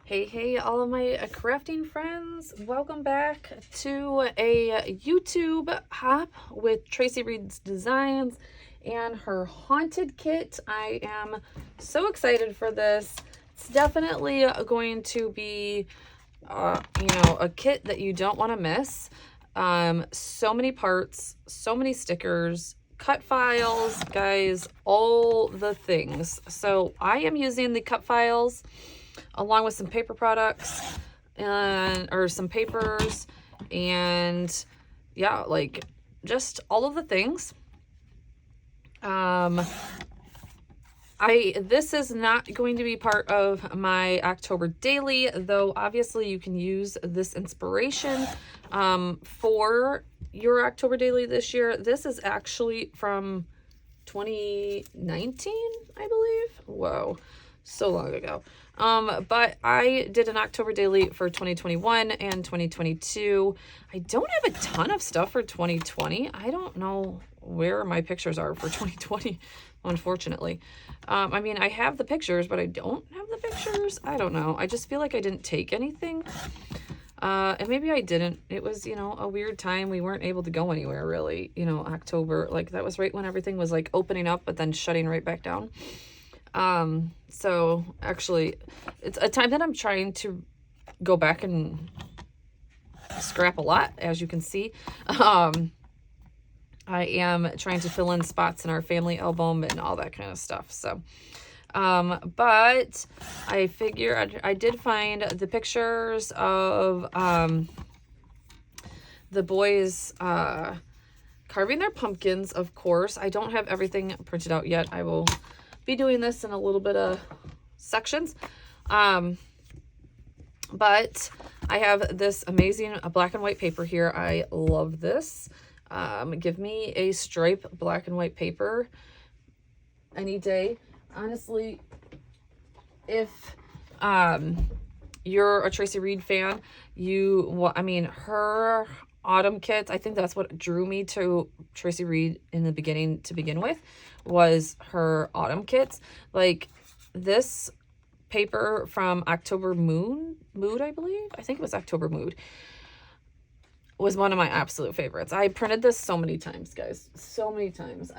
Hey, all of my crafting friends. Welcome back to a YouTube hop with Traci Reed Designs and her haunted kit. I am so excited for this. It's definitely going to be, a kit that you don't want to miss. So many parts, so many stickers, cut files, guys, all the things. So I am using the cut files along with some paper products or some papers, and yeah, like just all of the things. This is not going to be part of my October daily, though obviously you can use this inspiration for your October daily this year. This is actually from 2019, I believe. Whoa, so long ago. But I did an October daily for 2021 and 2022. I don't have a ton of stuff for 2020. I don't know where my pictures are for 2020, unfortunately. I mean, I have the pictures, but I don't have the pictures. I don't know. I just feel like I didn't take anything. And maybe I didn't. It was, a weird time. We weren't able to go anywhere really, October. Like that was right when everything was like opening up, but then shutting right back down. So actually it's a time that I'm trying to go back and scrap a lot, as you can see. I am trying to fill in spots in our family album and all that kind of stuff. So, but I figure I did find the pictures of, the boys, carving their pumpkins, of course. I don't have everything printed out yet. I will be doing this in a little bit of sections. But I have this amazing black and white paper here. I love this. Give me a stripe black and white paper any day. Honestly, if you're a Traci Reed fan, her autumn kits, I think that's what drew me to Traci Reed in the beginning to begin with, was her autumn kits. Like this paper from October Mood, I believe. I think it was October Mood. Was one of my absolute favorites. I printed this so many times, guys. So many times.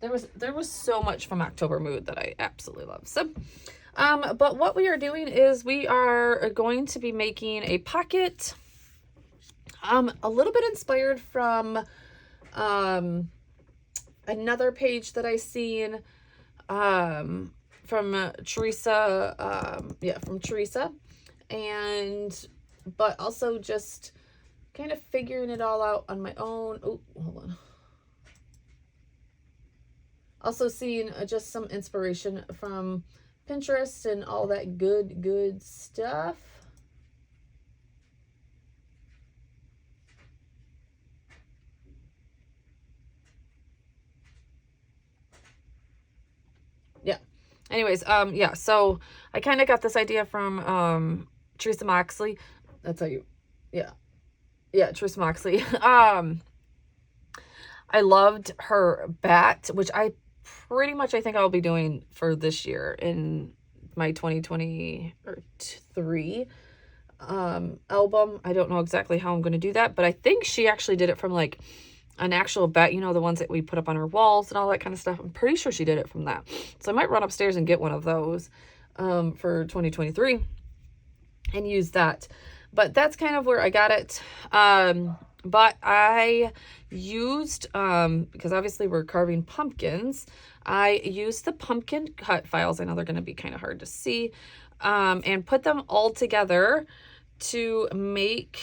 There was so much from October Mood that I absolutely love. So, but what we are doing is we are going to be making a pocket, a little bit inspired from, another page that I seen, from Teresa, from Teresa, but also just kind of figuring it all out on my own. Oh, hold on. Also seeing just some inspiration from Pinterest and all that good stuff. Yeah. Anyways, so I kind of got this idea from Teresa Moxley. That's how you, Teresa Moxley. I loved her bat, which I think I'll be doing for this year in my 2023 album. I don't know exactly how I'm going to do that, but I think she actually did it from like an actual bat, the ones that we put up on our walls and all that kind of stuff. I'm pretty sure she did it from that. So I might run upstairs and get one of those for 2023 and use that. But that's kind of where I got it. But I used, because obviously we're carving pumpkins, I used the pumpkin cut files. I know they're going to be kind of hard to see, and put them all together to make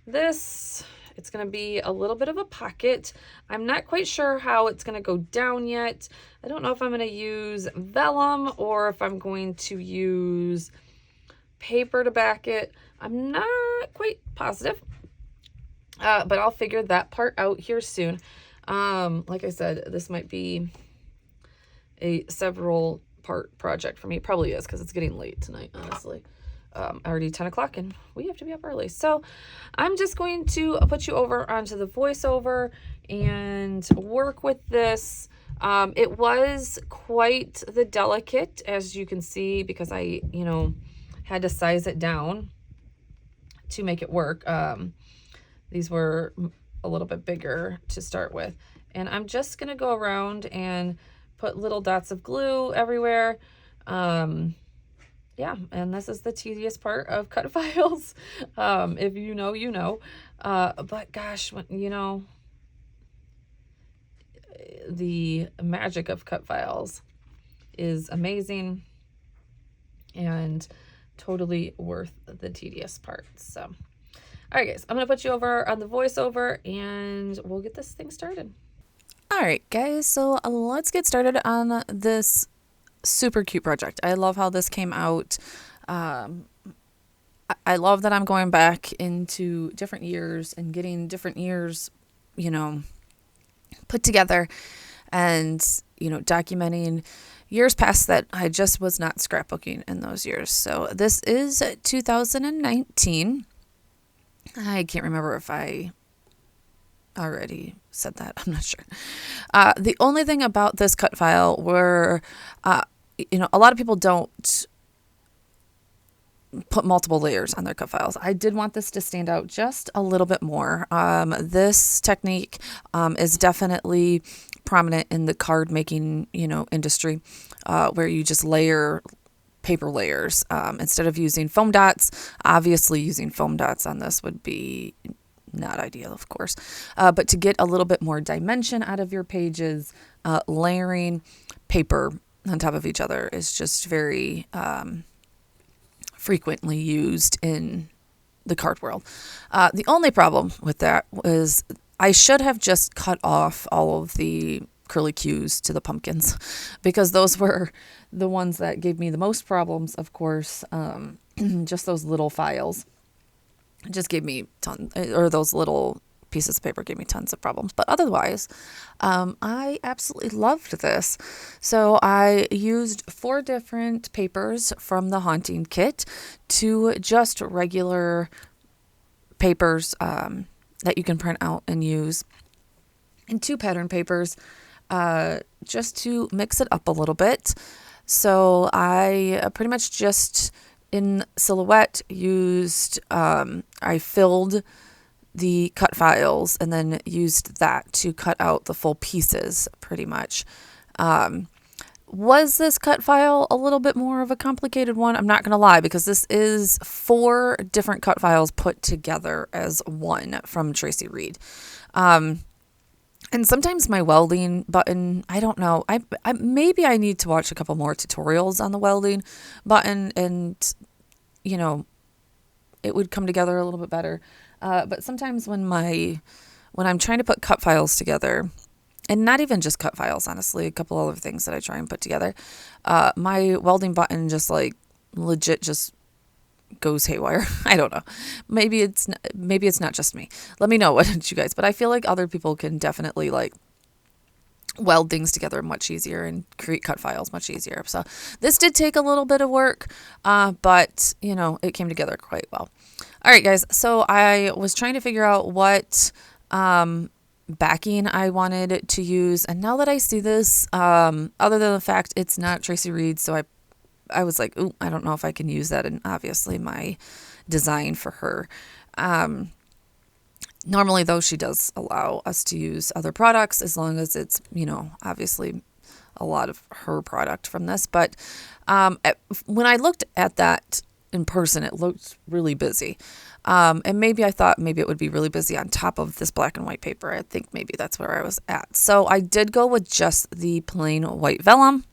this. It's going to be a little bit of a pocket. I'm not quite sure how it's going to go down yet. I don't know if I'm going to use vellum or if I'm going to use paper to back it. I'm not quite positive. But I'll figure that part out here soon. Like I said, this might be a several part project for me. It probably is because it's getting late tonight, honestly. Already 10 o'clock and we have to be up early. So I'm just going to put you over onto the voiceover and work with this. It was quite the delicate, as you can see, because I, had to size it down to make it work. These were a little bit bigger to start with. And I'm just going to go around and put little dots of glue everywhere. Yeah, and this is the tedious part of cut files. If you know, you know. But gosh, the magic of cut files is amazing and totally worth the tedious part. So, all right, guys, I'm going to put you over on the voiceover and we'll get this thing started. All right, guys, so let's get started on this super cute project. I love how this came out. I love that I'm going back into different years and getting different years, put together and, documenting years past that I just was not scrapbooking in those years. So this is 2019. I can't remember if I already said that. I'm not sure. The only thing about this cut file were, a lot of people don't put multiple layers on their cut files. I did want this to stand out just a little bit more. This technique is definitely prominent in the card making, industry, where you just layer paper layers instead of using foam dots. Obviously, using foam dots on this would be not ideal, of course, but to get a little bit more dimension out of your pages, layering paper on top of each other is just very frequently used in the card world. The only problem with that was I should have just cut off all of the curly cues to the pumpkins because those were the ones that gave me the most problems, of course. Just those little files just gave me those little pieces of paper gave me tons of problems. But otherwise, I absolutely loved this. So I used 4 different papers from the Haunting Kit to just regular papers that you can print out and use, and 2 pattern papers just to mix it up a little bit. So I pretty much just in silhouette used, I filled the cut files and then used that to cut out the full pieces pretty much. Was this cut file a little bit more of a complicated one? I'm not going to lie, because this is 4 different cut files put together as one from Traci Reed. And sometimes my welding button, I don't know, I maybe I need to watch a couple more tutorials on the welding button and, it would come together a little bit better. But sometimes when I'm trying to put cut files together, and not even just cut files, honestly, a couple other things that I try and put together, my welding button just legit just goes haywire. I don't know. Maybe it's not just me. Let me know what you guys, but I feel like other people can definitely weld things together much easier and create cut files much easier. So this did take a little bit of work, but it came together quite well. All right, guys. So I was trying to figure out what backing I wanted to use, and now that I see this, other than the fact it's not Traci Reed, so I was like, ooh, I don't know if I can use that in obviously my design for her. Normally, though, she does allow us to use other products as long as it's, obviously a lot of her product from this. But when I looked at that in person, it looked really busy. And maybe I thought maybe it would be really busy on top of this black and white paper. I think maybe that's where I was at. So I did go with just the plain white vellum.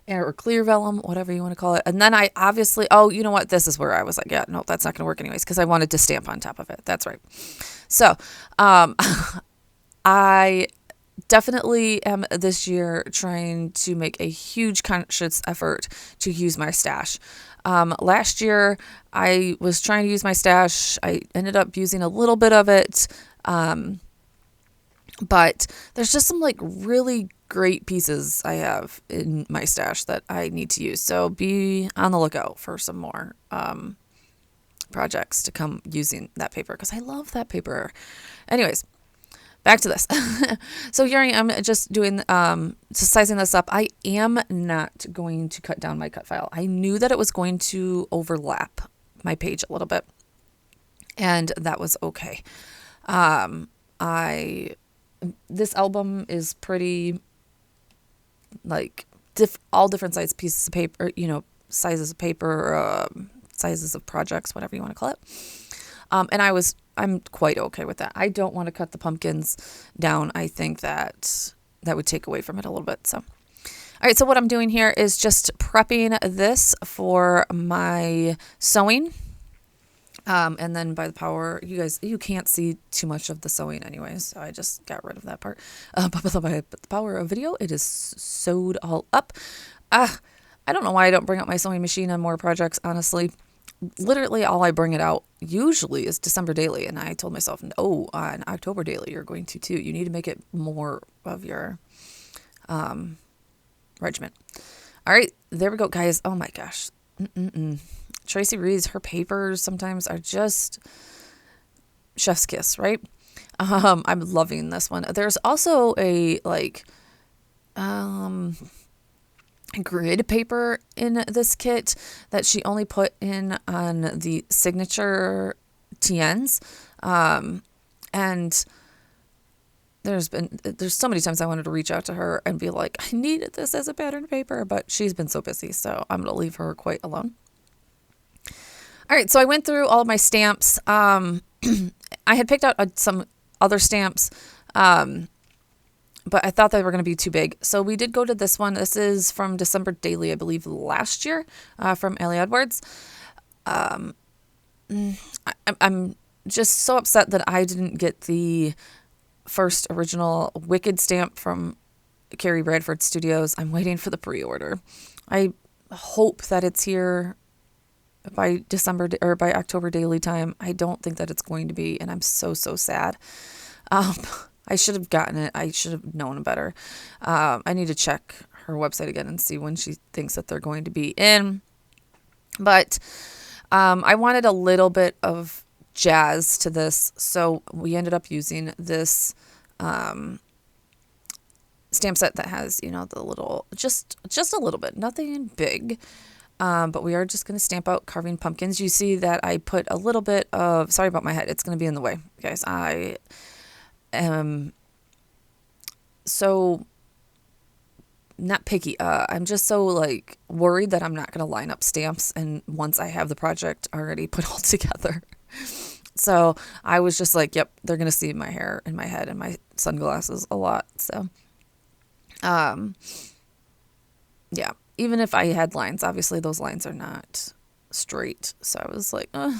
Or clear vellum, whatever you want to call it. And then I obviously, you know what? This is where I was like, yeah, no, that's not going to work anyways, because I wanted to stamp on top of it. That's right. So I definitely am this year trying to make a huge conscious effort to use my stash. Last year, I was trying to use my stash. I ended up using a little bit of it. But there's just some really great pieces I have in my stash that I need to use. So be on the lookout for some more projects to come using that paper, because I love that paper. Anyways, back to this. So here I am just doing, just sizing this up. I am not going to cut down my cut file. I knew that it was going to overlap my page a little bit, and that was okay. This album is pretty like all different size pieces of paper, sizes of paper, sizes of projects, whatever you want to call it. And I'm quite okay with that. I don't want to cut the pumpkins down. I think that would take away from it a little bit. So, all right. So what I'm doing here is just prepping this for my sewing. And then by the power, you can't see too much of the sewing anyways. So I just got rid of that part. But by the power of video, it is sewed all up. I don't know why I don't bring out my sewing machine on more projects, honestly. Literally all I bring it out usually is December daily. And I told myself, oh, on October daily, you're going to too. You need to make it more of your regiment. All right, there we go, guys. Oh my gosh. Traci Reed's, her papers sometimes are just chef's kiss, right? I'm loving this one. There's also a grid paper in this kit that she only put in on the signature TNs. And there's so many times I wanted to reach out to her and be like, I needed this as a pattern paper, but she's been so busy, so I'm going to leave her quite alone. All right, so I went through all of my stamps. I had picked out some other stamps, but I thought they were going to be too big. So we did go to this one. This is from December Daily, I believe, last year, from Ellie Edwards. I'm just so upset that I didn't get the first original Wicked stamp from Carrie Bradford Studios. I'm waiting for the pre-order. I hope that it's here by December or by October daily time. I don't think that it's going to be, and I'm so sad. I should have gotten it. I should have known better. I need to check her website again and see when she thinks that they're going to be in. But I wanted a little bit of jazz to this, so we ended up using this stamp set that has, the little, just a little bit, nothing big. But we are just going to stamp out carving pumpkins. You see that I put a little bit of, sorry about my head, it's going to be in the way, guys. I am so not picky. I'm just so worried that I'm not going to line up stamps. And once I have the project already put all together. So I was just like, yep, they're going to see my hair and my head and my sunglasses a lot. So, yeah. Even if I had lines, obviously those lines are not straight. So I was like, ugh.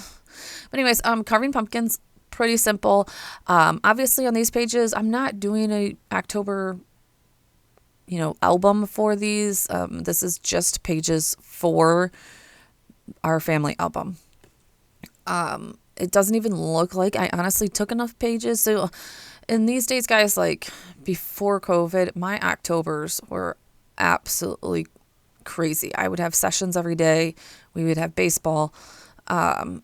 But anyways, carving pumpkins, pretty simple. Obviously on these pages, I'm not doing a October, album for these. This is just pages for our family album. It doesn't even look like I honestly took enough pages. So in these days, guys, before COVID, my Octobers were absolutely crazy. I would have sessions every day. We would have baseball. My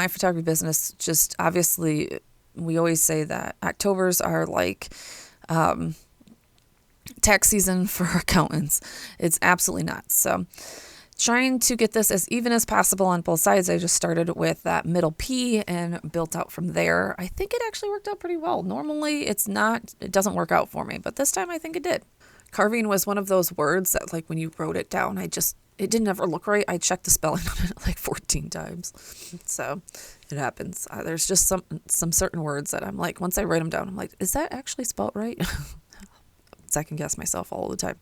photography business, just obviously, we always say that Octobers are like tax season for accountants. It's absolutely not. So trying to get this as even as possible on both sides. I just started with that middle P and built out from there. I think it actually worked out pretty well. Normally it doesn't work out for me, but this time I think it did. Carving was one of those words that when you wrote it down, it didn't ever look right. I checked the spelling on it 14 times. So it happens. There's just some certain words that I'm once I write them down, I'm like, is that actually spelled right? Second guess myself all the time.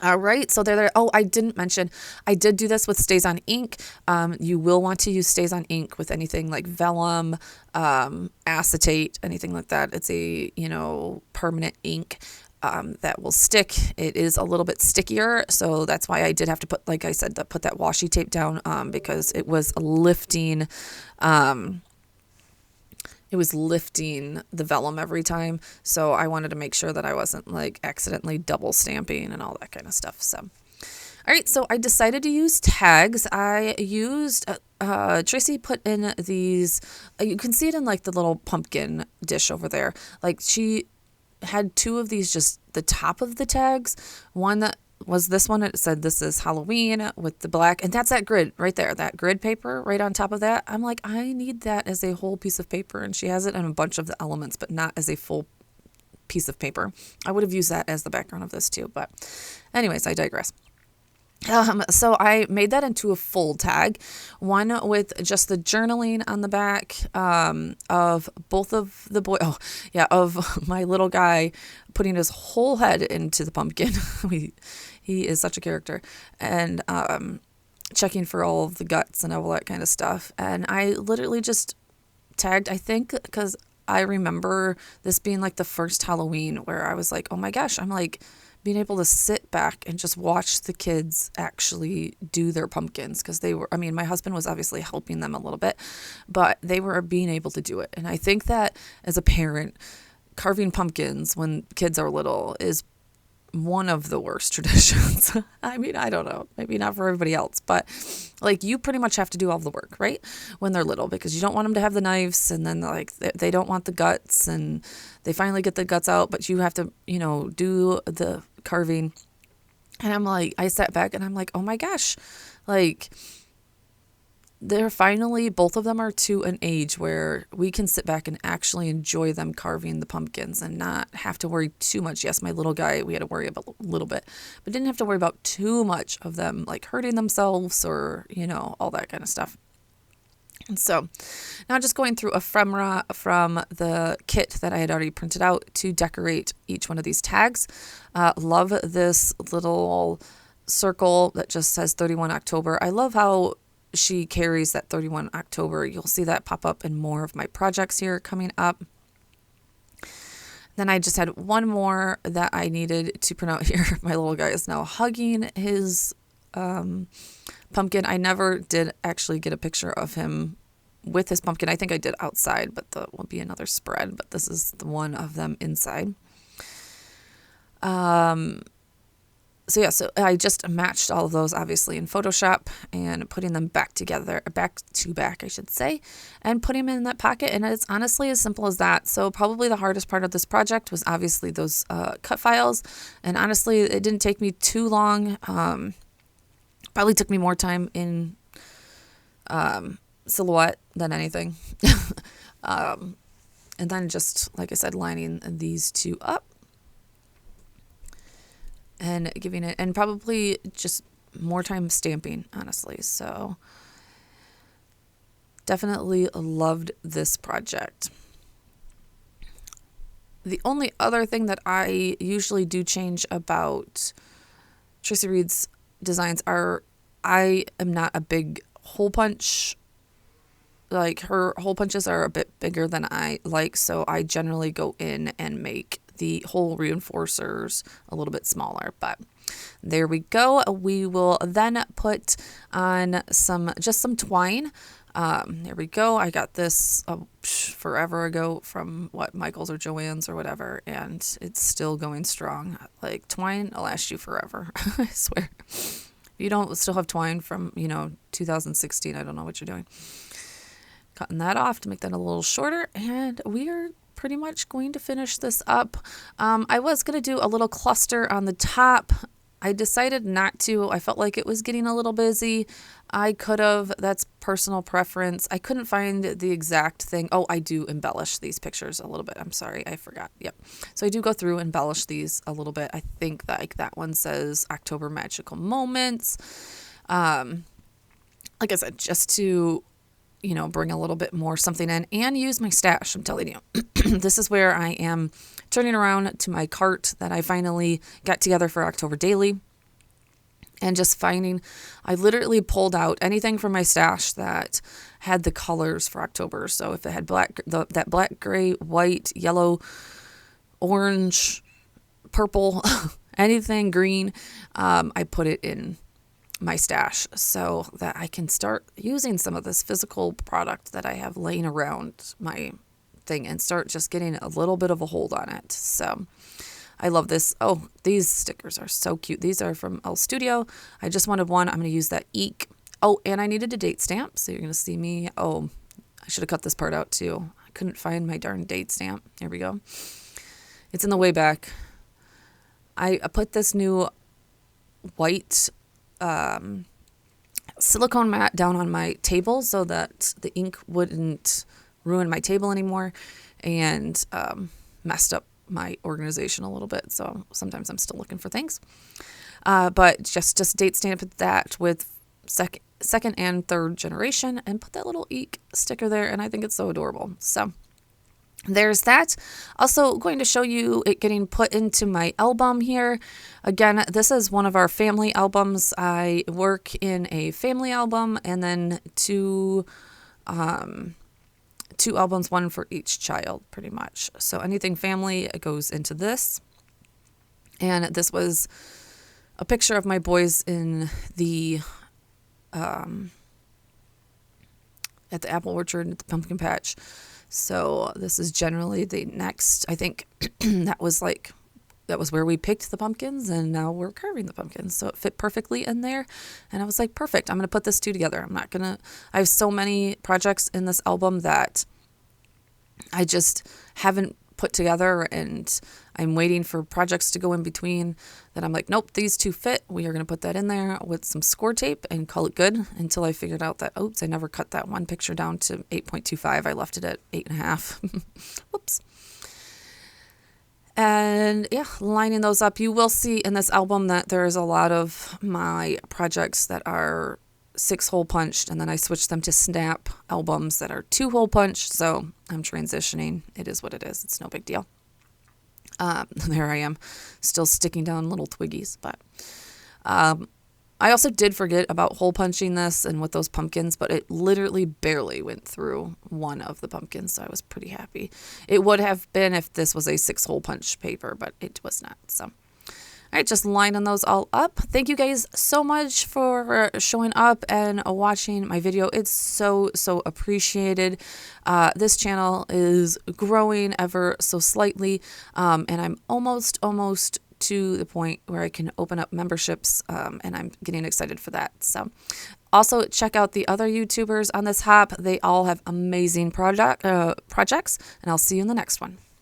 All right, so there. Oh, I didn't mention, I did do this with Stays on ink. You will want to use Stays on ink with anything like vellum, acetate, anything like that. It's a, permanent ink that will stick. It is a little bit stickier, so that's why I did have to put, like I said, put that washi tape down because it was lifting. It was lifting the vellum every time. So I wanted to make sure that I wasn't accidentally double stamping and all that kind of stuff. So, all right. So I decided to use tags. I used Tracy put in these, you can see it in like the little pumpkin dish over there. Like she had two of these, just the top of the tags. One that was this one, it said this is Halloween with the black, and that's that grid right there, that grid paper right on top of that. I'm like, I need that as a whole piece of paper, and she has it in a bunch of the elements, but not as a full piece of paper. I would have used that as the background of this too, but anyways, I digress. So I made that into a full tag, one with just the journaling on the back, of both of the of my little guy putting his whole head into the pumpkin. He is such a character, and checking for all of the guts and all that kind of stuff. And I literally just tagged, I think, because I remember this being like the first Halloween where I was like, oh my gosh, I'm like being able to sit back and just watch the kids actually do their pumpkins, because they were, I mean, my husband was obviously helping them a little bit, but they were being able to do it. And I think that as a parent, carving pumpkins when kids are little is one of the worst traditions. I mean, I don't know, maybe not for everybody else, but like you pretty much have to do all the work, right? When they're little, because you don't want them to have the knives, and then like they don't want the guts, and they finally get the guts out, but you have to, do the carving. And I'm like, I sat back and I'm like, oh my gosh, like they're finally, both of them are to an age where we can sit back and actually enjoy them carving the pumpkins and not have to worry too much. Yes, my little guy, we had to worry about a little bit, but didn't have to worry about too much of them like hurting themselves or, all that kind of stuff. And so now just going through ephemera from the kit that I had already printed out to decorate each one of these tags. Love this little circle that just says 31 October. I love how she carries that 31 October. You'll see that pop up in more of my projects here coming up. Then I just had one more that I needed to print out here. My little guy is now hugging his pumpkin. I never did actually get a picture of him with his pumpkin. I think I did outside, but that will be another spread. But this is the one of them inside. So I just matched all of those obviously in Photoshop and putting them back together, back to back, I should say, and putting them in that pocket. And it's honestly as simple as that. So probably the hardest part of this project was obviously those cut files. And honestly, it didn't take me too long. Probably took me more time in silhouette than anything. And then just, like I said, lining these two up. And giving it, and probably just more time stamping, honestly. So definitely loved this project. The only other thing that I usually do change about Traci Reed's designs are, I am not a big hole punch. Like her hole punches are a bit bigger than I like, so I generally go in and make the hole reinforcers a little bit smaller. But there we go. We will then put on some twine. There we go. I got this forever ago from Michael's or Joann's or whatever, and it's still going strong. Like twine will last you forever. I swear. If you don't still have twine from 2016, I don't know what you're doing. Cutting that off to make that a little shorter, and we are pretty much going to finish this up. I was going to do a little cluster on the top. I decided not to. I felt like it was getting a little busy. I could have. That's personal preference. I couldn't find the exact thing. Oh, I do embellish these pictures a little bit. I'm sorry. I forgot. Yep. So I do go through and embellish these a little bit. I think that that one says October Magical Moments. Like I said, just to bring a little bit more something in and use my stash. I'm telling you, this is where I am turning around to my cart that I finally got together for October Daily, and just finding, I literally pulled out anything from my stash that had the colors for October. So if it had that black, gray, white, yellow, orange, purple, anything green, I put it in my stash so that I can start using some of this physical product that I have laying around my thing and start just getting a little bit of a hold on it. So I love this. Oh, these stickers are so cute. These are from El Studio. I just wanted one. I'm going to use that Eek Oh, and I needed a date stamp. So you're going to see me. Oh, I should have cut this part out too. I couldn't find my darn date stamp. Here we go. It's in the way back. I put this new white silicone mat down on my table so that the ink wouldn't ruin my table anymore, and messed up my organization a little bit. So sometimes I'm still looking for things. But just date stamp that with second and third generation and put that little eek sticker there. And I think it's so adorable. So there's that. Also going to show you it getting put into my album here. Again, this is one of our family albums. I work in a family album and then two albums, one for each child pretty much. So anything family, it goes into this. And this was a picture of my boys in the at the apple orchard at the pumpkin patch. So this is generally the next, I think that was where we picked the pumpkins, and now we're carving the pumpkins. So it fit perfectly in there. And I was like, perfect. I'm going to put this two together. I have so many projects in this album that I just haven't put together, and I'm waiting for projects to go in between that I'm like, nope, these two fit. We are going to put that in there with some score tape and call it good, until I figured out that, oops, I never cut that one picture down to 8.25. I left it at 8.5. Whoops. And yeah, lining those up. You will see in this album that there is a lot of my projects that are 6-hole punched, and then I switched them to snap albums that are 2-hole punched. So I'm transitioning. It is what it is. It's no big deal. There I am, still sticking down little twiggies. But I also did forget about hole punching this and with those pumpkins, but it literally barely went through one of the pumpkins, so I was pretty happy. It would have been if this was a 6-hole punch paper, but it was not. So, all right, just lining those all up. Thank you guys so much for showing up and watching my video. It's so appreciated. This channel is growing ever so slightly, and I'm almost to the point where I can open up memberships, and I'm getting excited for that. So also check out the other YouTubers on this hop. They all have amazing projects, and I'll see you in the next one.